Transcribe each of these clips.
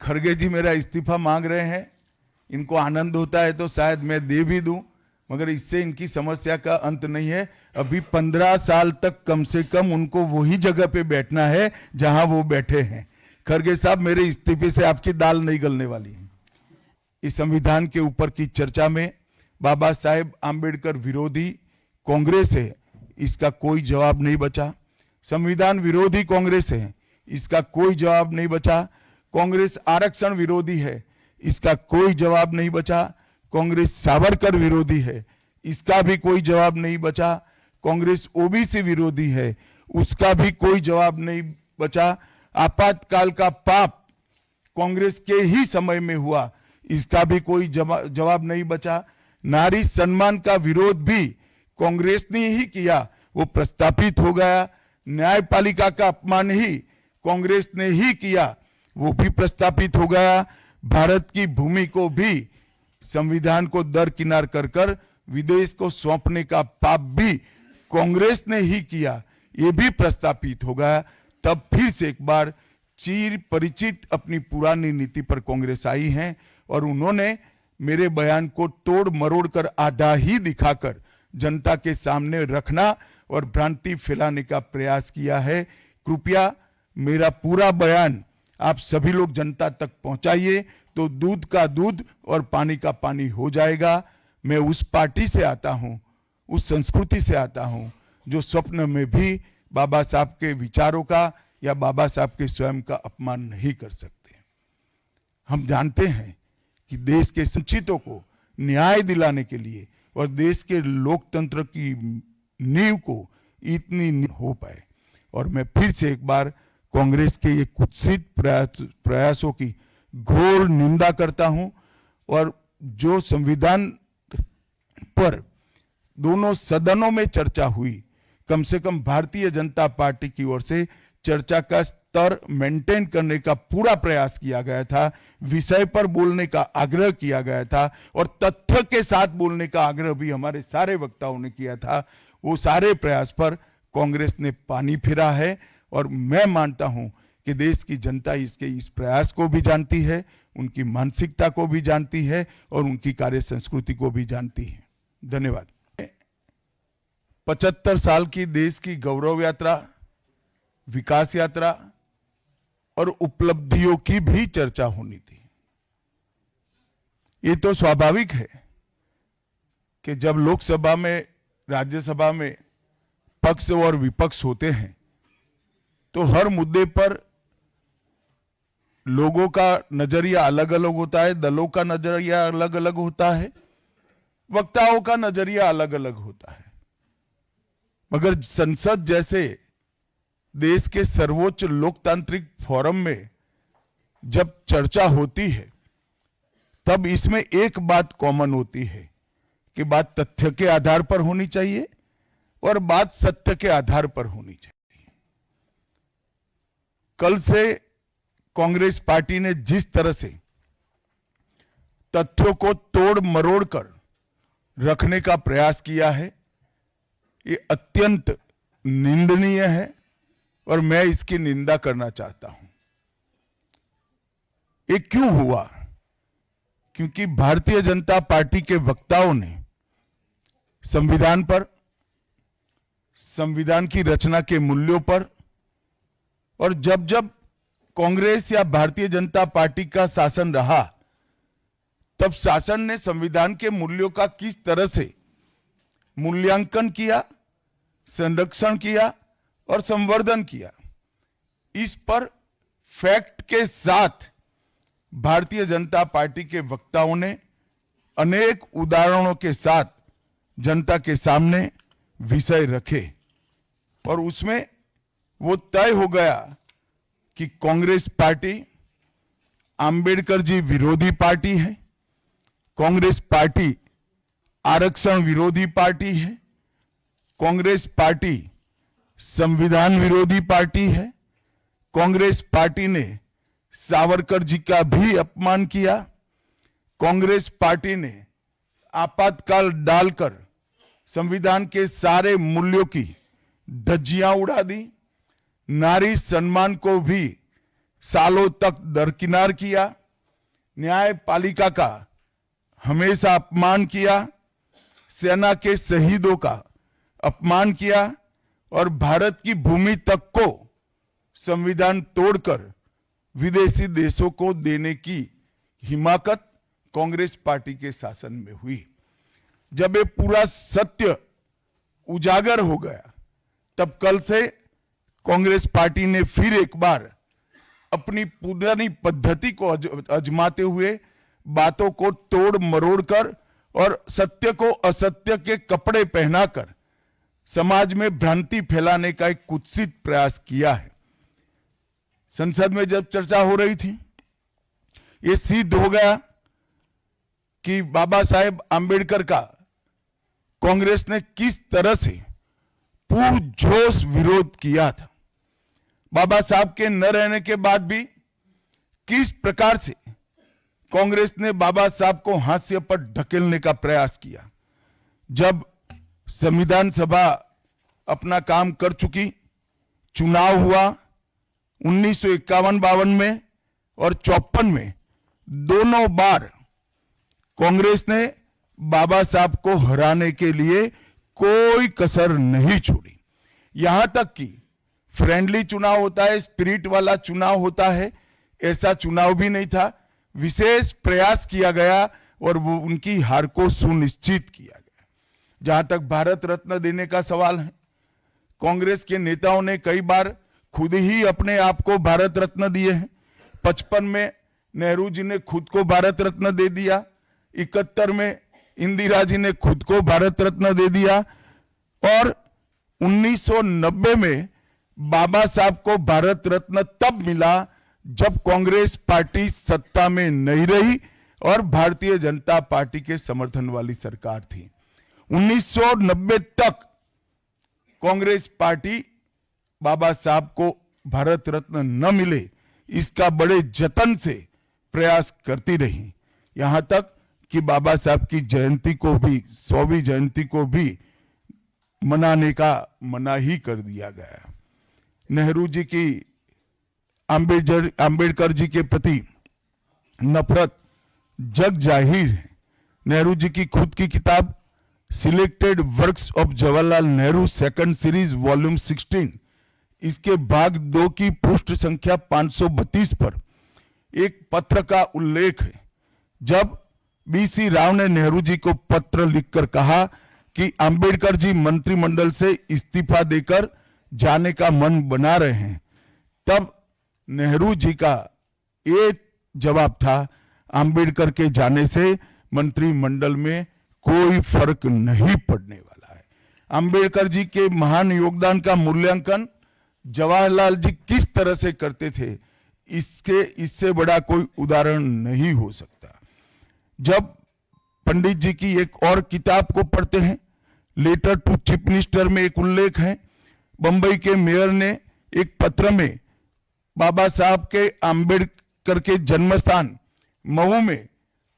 खड़गे जी मेरा इस्तीफा मांग रहे हैं। इनको आनंद होता है तो शायद मैं दे भी दूं, मगर इससे इनकी समस्या का अंत नहीं है। अभी 15 साल तक कम से कम उनको वही जगह पे बैठना है जहां वो बैठे हैं। खड़गे साहब, मेरे इस्तीफे से आपकी दाल नहीं गलने वाली है। इस संविधान के ऊपर की चर्चा में बाबा साहेब आंबेडकर विरोधी कांग्रेस है, इसका कोई जवाब नहीं बचा। संविधान विरोधी कांग्रेस है, इसका कोई जवाब नहीं बचा। कांग्रेस आरक्षण विरोधी है, इसका कोई जवाब नहीं बचा। कांग्रेस सावरकर विरोधी है, इसका भी कोई जवाब नहीं बचा। कांग्रेस ओबीसी विरोधी है, उसका भी कोई जवाब नहीं बचा। आपातकाल का पाप कांग्रेस के ही समय में हुआ, इसका भी कोई जवाब नहीं बचा। नारी सम्मान का विरोध भी कांग्रेस ने ही किया, वो प्रस्तापित हो गया। न्यायपालिका का अपमान ही कांग्रेस ने ही किया, वो भी प्रस्तापित हो गया। भारत की भूमि को भी संविधान को दरकिनार कर कर विदेश को सौंपने का पाप भी कांग्रेस ने ही किया, ये भी प्रस्तापित हो गया। तब फिर से एक बार चिर परिचित अपनी पुरानी नीति पर कांग्रेस आई है और उन्होंने मेरे बयान को तोड़ मरोड़ कर आधा ही दिखाकर जनता के सामने रखना और भ्रांति फैलाने का प्रयास किया है। कृपया मेरा पूरा बयान आप सभी लोग जनता तक पहुंचाइए, तो दूध का दूध और पानी का पानी हो जाएगा। मैं उस पार्टी से आता हूं, उस संस्कृति से आता हूं, जो स्वप्न में भी बाबा साहब के विचारों का या बाबा साहब के स्वयं का अपमान नहीं कर सकते। हम जानते हैं कि देश के संचितों को न्याय दिलाने के लिए और देश के लोकतंत्र की नींव को इतनी हो पाए। और मैं फिर से एक बार कांग्रेस के ये कुत्सित प्रयासों की घोर निंदा करता हूं। और जो संविधान पर दोनों सदनों में चर्चा हुई, कम से कम भारतीय जनता पार्टी की ओर से चर्चा का स्तर मेंटेन करने का पूरा प्रयास किया गया था, विषय पर बोलने का आग्रह किया गया था और तथ्य के साथ बोलने का आग्रह भी हमारे सारे वक्ताओं ने किया था। वो सारे प्रयास पर कांग्रेस ने पानी फिरा है और मैं मानता हूं कि देश की जनता इसके इस प्रयास को भी जानती है, उनकी मानसिकता को भी जानती है और उनकी कार्य संस्कृति को भी जानती है। धन्यवाद। 75 साल की देश की गौरव यात्रा, विकास यात्रा और उपलब्धियों की भी चर्चा होनी थी। ये तो स्वाभाविक है कि जब लोकसभा में, राज्यसभा में पक्ष और विपक्ष होते हैं तो हर मुद्दे पर लोगों का नजरिया अलग अलग होता है, दलों का नजरिया अलग अलग होता है, वक्ताओं का नजरिया अलग अलग होता है। मगर संसद जैसे देश के सर्वोच्च लोकतांत्रिक फोरम में जब चर्चा होती है तब इसमें एक बात कॉमन होती है कि बात तथ्य के आधार पर होनी चाहिए और बात सत्य के आधार पर होनी चाहिए। कल से कांग्रेस पार्टी ने जिस तरह से तथ्यों को तोड़ मरोड़ कर रखने का प्रयास किया है, ये अत्यंत निंदनीय है और मैं इसकी निंदा करना चाहता हूं। ये क्यों हुआ? क्योंकि भारतीय जनता पार्टी के वक्ताओं ने संविधान पर, संविधान की रचना के मूल्यों पर और जब जब कांग्रेस या भारतीय जनता पार्टी का शासन रहा तब शासन ने संविधान के मूल्यों का किस तरह से मूल्यांकन किया, संरक्षण किया और संवर्धन किया, इस पर फैक्ट के साथ भारतीय जनता पार्टी के वक्ताओं ने अनेक उदाहरणों के साथ जनता के सामने विषय रखे और उसमें वो तय हो गया कि कांग्रेस पार्टी आंबेडकर जी विरोधी पार्टी है, कांग्रेस पार्टी आरक्षण विरोधी पार्टी है, कांग्रेस पार्टी संविधान विरोधी पार्टी है, कांग्रेस पार्टी ने सावरकर जी का भी अपमान किया, कांग्रेस पार्टी ने आपातकाल डालकर संविधान के सारे मूल्यों की धज्जियां उड़ा दी, नारी सम्मान को भी सालों तक दरकिनार किया, न्यायपालिका का हमेशा अपमान किया, सेना के शहीदों का अपमान किया और भारत की भूमि तक को संविधान तोड़कर विदेशी देशों को देने की हिमाकत कांग्रेस पार्टी के शासन में हुई। जब ये पूरा सत्य उजागर हो गया, तब कल से कांग्रेस पार्टी ने फिर एक बार अपनी पुरानी पद्धति को आजमाते हुए बातों को तोड़ मरोड़ कर और सत्य को असत्य के कपड़े पहनाकर समाज में भ्रांति फैलाने का एक कुत्सित प्रयास किया है। संसद में जब चर्चा हो रही थी, ये सिद्ध हो गया कि बाबा साहेब आंबेडकर का कांग्रेस ने किस तरह से पुरजोश विरोध किया था। बाबा साहब के न रहने के बाद भी किस प्रकार से कांग्रेस ने बाबा साहब को हास्य पर ढकेलने का प्रयास किया। जब संविधान सभा अपना काम कर चुकी, चुनाव हुआ 1951-52 में और 54 में, दोनों बार कांग्रेस ने बाबा साहब को हराने के लिए कोई कसर नहीं छोड़ी। यहां तक कि फ्रेंडली चुनाव होता है, स्पिरिट वाला चुनाव होता है, ऐसा चुनाव भी नहीं था। विशेष प्रयास किया गया और वो उनकी हार को सुनिश्चित किया गया। जहां तक भारत रत्न देने का सवाल है, कांग्रेस के नेताओं ने कई बार खुद ही अपने आप को भारत रत्न दिए हैं। 55 में नेहरू जी ने खुद को भारत रत्न दे दिया, 71 में इंदिरा जी ने खुद को भारत रत्न दे दिया और 1990 में बाबा साहब को भारत रत्न तब मिला जब कांग्रेस पार्टी सत्ता में नहीं रही और भारतीय जनता पार्टी के समर्थन वाली सरकार थी। 1990 तक कांग्रेस पार्टी बाबा साहब को भारत रत्न न मिले, इसका बड़े जतन से प्रयास करती रही। यहां तक कि बाबा साहब की जयंती को भी, 100वीं जयंती को भी मनाने का मना ही कर दिया गया। नेहरू जी की आंबेडकर जी के प्रति नफरत जग जाहिर है। नेहरू जी की खुद की किताब selected works of Jawaharlal Nehru second series volume 16, इसके भाग 2 की पृष्ठ संख्या 532 पर एक पत्र का उल्लेख है। जब बीसी राव ने नेहरू जी को पत्र लिखकर कहा कि आंबेडकर जी मंत्रिमंडल से इस्तीफा देकर जाने का मन बना रहे हैं, तब नेहरू जी का एक जवाब था, आंबेडकर के जाने से मंत्रिमंडल में कोई फर्क नहीं पड़ने वाला है। आंबेडकर जी के महान योगदान का मूल्यांकन जवाहरलाल जी किस तरह से करते थे, इससे बड़ा कोई उदाहरण नहीं हो सकता। जब पंडित जी की एक और किताब को पढ़ते हैं, लेटर टू चीफ मिनिस्टर में एक उल्लेख है, बंबई के मेयर ने एक पत्र में बाबा साहब के आंबेडकर के जन्मस्थान मऊ में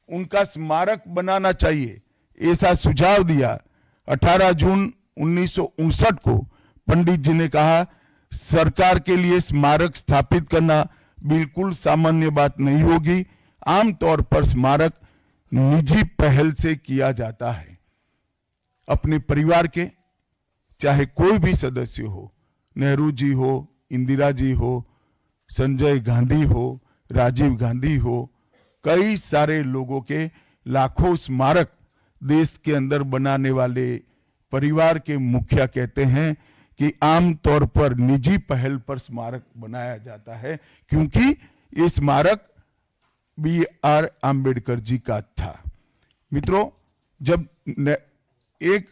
उनका स्मारक बनाना चाहिए, ऐसा सुझाव दिया। 18 जून 1959 को पंडित जी ने कहा, सरकार के लिए स्मारक स्थापित करना बिल्कुल सामान्य बात नहीं होगी। आमतौर पर स्मारक निजी पहल से किया जाता है। अपने परिवार के चाहे कोई भी सदस्य हो, नेहरू जी हो, इंदिरा जी हो, संजय गांधी हो, राजीव गांधी हो, कई सारे लोगों के लाखों स्मारक देश के अंदर बनाने वाले परिवार के मुखिया कहते हैं कि आमतौर पर निजी पहल पर स्मारक बनाया जाता है, क्योंकि ये स्मारक B.R. आंबेडकर जी का था। मित्रों, जब एक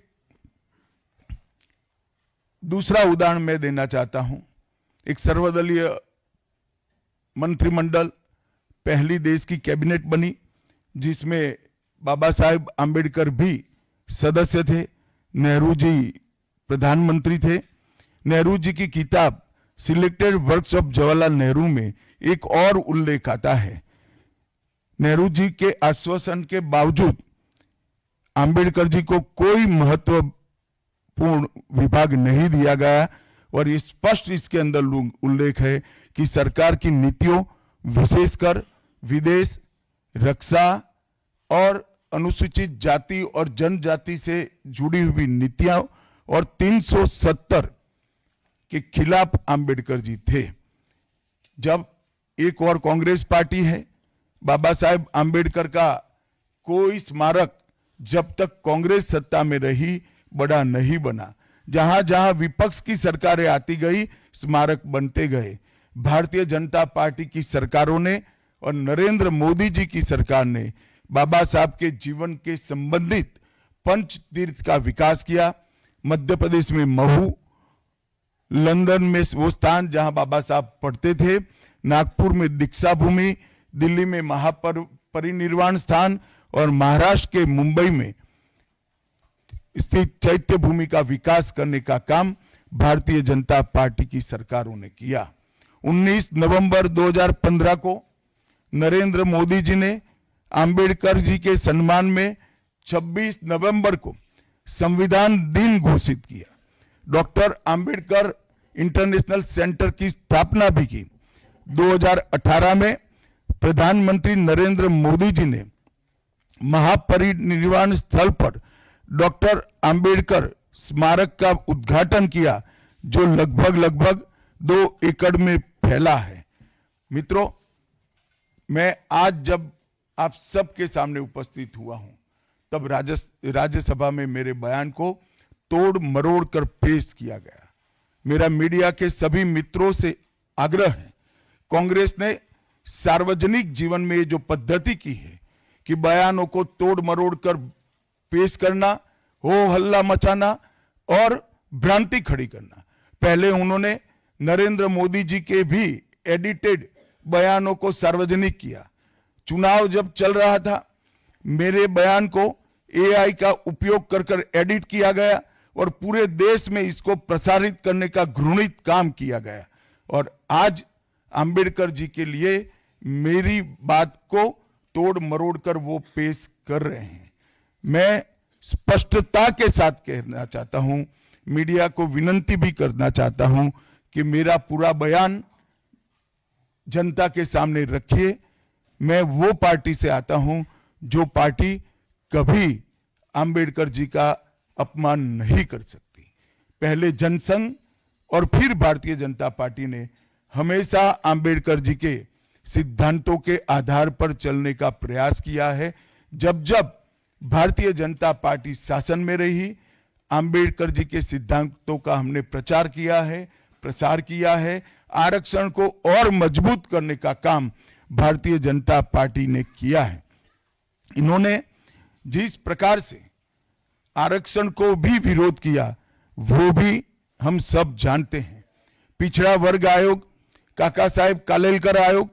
दूसरा उदाहरण मैं देना चाहता हूं, एक सर्वदलीय मंत्रिमंडल, पहली देश की कैबिनेट बनी जिसमें बाबा साहेब आंबेडकर भी सदस्य थे, नेहरू जी प्रधानमंत्री थे। नेहरू जी की किताब selected works of Jawaharlal Nehru में एक और उल्लेख आता है। नेहरू जी के आश्वासन के बावजूद आंबेडकर जी को कोई महत्वपूर्ण विभाग नहीं दिया गया और ये स्पष्ट इसके अंदर उल्लेख है कि सरकार की नीतियों, विशेषकर विदेश रक्षा और अनुसूचित जाति और जनजाति से जुड़ी हुई नीतियां और 370 के खिलाफ आंबेडकर जी थे। जब एक और कांग्रेस पार्टी है, बाबा साहेब आंबेडकर का कोई स्मारक जब तक कांग्रेस सत्ता में रही बड़ा नहीं बना। जहां जहां विपक्ष की सरकारें आती गई, स्मारक बनते गए। भारतीय जनता पार्टी की सरकारों ने और नरेंद्र मोदी जी की सरकार ने बाबा साहब के जीवन के संबंधित पंच तीर्थ का विकास किया। मध्य प्रदेश में महू, लंदन में वो स्थान जहां बाबा साहब पढ़ते थे, नागपुर में दीक्षा भूमि, दिल्ली में महापरिनिर्वाण स्थान और महाराष्ट्र के मुंबई में स्थित चैत्य भूमि का विकास करने का काम भारतीय जनता पार्टी की सरकारों ने किया। 19 नवंबर 2015 को नरेंद्र मोदी जी ने आंबेडकर जी के सम्मान में 26 नवंबर को संविधान दिन घोषित किया। डॉक्टर आंबेडकर इंटरनेशनल सेंटर की स्थापना भी की। 2018 में प्रधानमंत्री नरेंद्र मोदी जी ने महापरिनिर्वाण स्थल पर डॉक्टर आंबेडकर स्मारक का उद्घाटन किया, जो लगभग 2 एकड़ में फैला है। मित्रों, मैं आज जब आप सबके सामने उपस्थित हुआ हूं, तब राज्यसभा में मेरे बयान को तोड़ मरोड़ कर पेश किया गया। मेरा मीडिया के सभी मित्रों से आग्रह है, कांग्रेस ने सार्वजनिक जीवन में जो पद्धति की है कि बयानों को तोड़ मरोड़ कर पेश करना, हो हल्ला मचाना और भ्रांति खड़ी करना। पहले उन्होंने नरेंद्र मोदी जी के भी एडिटेड बयानों को सार्वजनिक किया। चुनाव जब चल रहा था, मेरे बयान को एआई का उपयोग कर एडिट किया गया और पूरे देश में इसको प्रसारित करने का घृणित काम किया गया। और आज आंबेडकर जी के लिए मेरी बात को तोड़ मरोड़ कर वो पेश कर रहे हैं। मैं स्पष्टता के साथ कहना चाहता हूं, मीडिया को विनती भी करना चाहता हूं कि मेरा पूरा बयान जनता के सामने रखिए। मैं वो पार्टी से आता हूं जो पार्टी कभी आंबेडकर जी का अपमान नहीं कर सकती। पहले जनसंघ और फिर भारतीय जनता पार्टी ने हमेशा आंबेडकर जी के सिद्धांतों के आधार पर चलने का प्रयास किया है। जब जब भारतीय जनता पार्टी शासन में रही, आंबेडकर जी के सिद्धांतों का हमने प्रचार किया है। आरक्षण को और मजबूत करने का काम भारतीय जनता पार्टी ने किया है। इन्होंने जिस प्रकार से आरक्षण को भी विरोध किया, वो भी हम सब जानते हैं। पिछड़ा वर्ग आयोग, काका साहेब कालेलकर आयोग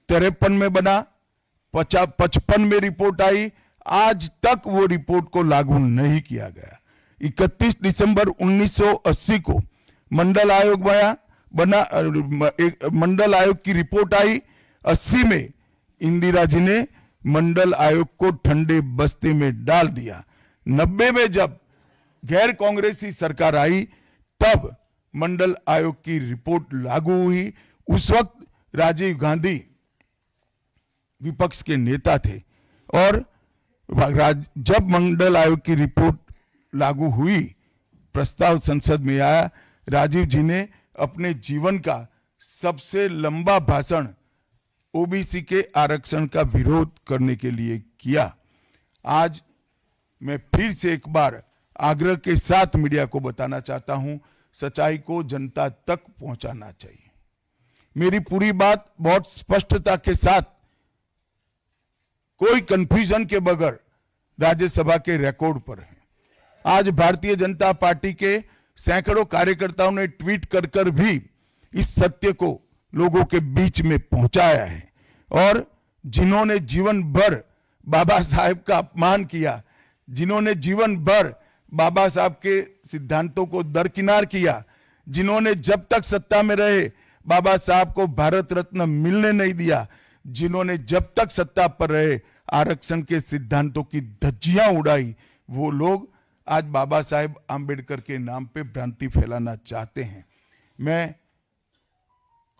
53 में बना, 55 में रिपोर्ट आई, आज तक वो रिपोर्ट को लागू नहीं किया गया। 31 दिसंबर 1980 को मंडल आयोग बना, मंडल आयोग की रिपोर्ट आई। 80 में इंदिरा जी ने मंडल आयोग को ठंडे बस्ते में डाल दिया। 90 में जब गैर कांग्रेसी सरकार आई, तब मंडल आयोग की रिपोर्ट लागू हुई। उस वक्त राजीव गांधी विपक्ष के नेता थे और जब मंडल आयोग की रिपोर्ट लागू हुई, प्रस्ताव संसद में आया, राजीव जी ने अपने जीवन का सबसे लंबा भाषण ओबीसी के आरक्षण का विरोध करने के लिए किया। आज मैं फिर से एक बार आग्रह के साथ मीडिया को बताना चाहता हूं, सच्चाई को जनता तक पहुंचाना चाहिए। मेरी पूरी बात बहुत स्पष्टता के साथ, कोई कंफ्यूजन के बगैर राज्यसभा के रिकॉर्ड पर है। आज भारतीय जनता पार्टी के सैकड़ों कार्यकर्ताओं ने ट्वीट कर भी इस सत्य को लोगों के बीच में पहुंचाया है। और जिन्होंने जीवन भर बाबा साहेब का अपमान किया, जिन्होंने जीवन भर बाबा साहब के सिद्धांतों को दरकिनार किया, जिन्होंने जब तक सत्ता में रहे बाबा साहब को भारत रत्न मिलने नहीं दिया, जिन्होंने जब तक सत्ता पर रहे आरक्षण के सिद्धांतों की धज्जियां उड़ाई, वो लोग आज बाबा साहेब आंबेडकर के नाम पे भ्रांति फैलाना चाहते हैं। मैं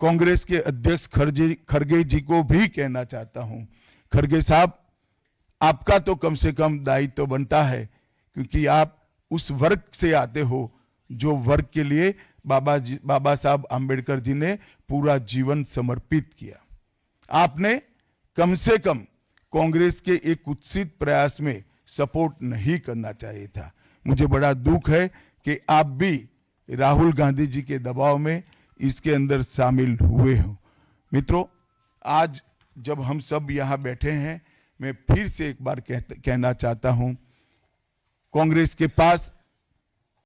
कांग्रेस के अध्यक्ष खड़गे जी को भी कहना चाहता हूं खड़गे साहब, आपका तो कम से कम दायित्व तो बनता है, क्योंकि आप उस वर्ग से आते हो जो वर्ग के लिए बाबा साहब आंबेडकर जी ने पूरा जीवन समर्पित किया। आपने कम से कम कांग्रेस के एक कुत्सित प्रयास में सपोर्ट नहीं करना चाहिए था। मुझे बड़ा दुख है कि आप भी राहुल गांधी जी के दबाव में इसके अंदर शामिल हुए हो। मित्रों, आज जब हम सब यहां बैठे हैं, मैं फिर से एक बार कहना चाहता हूं, कांग्रेस के पास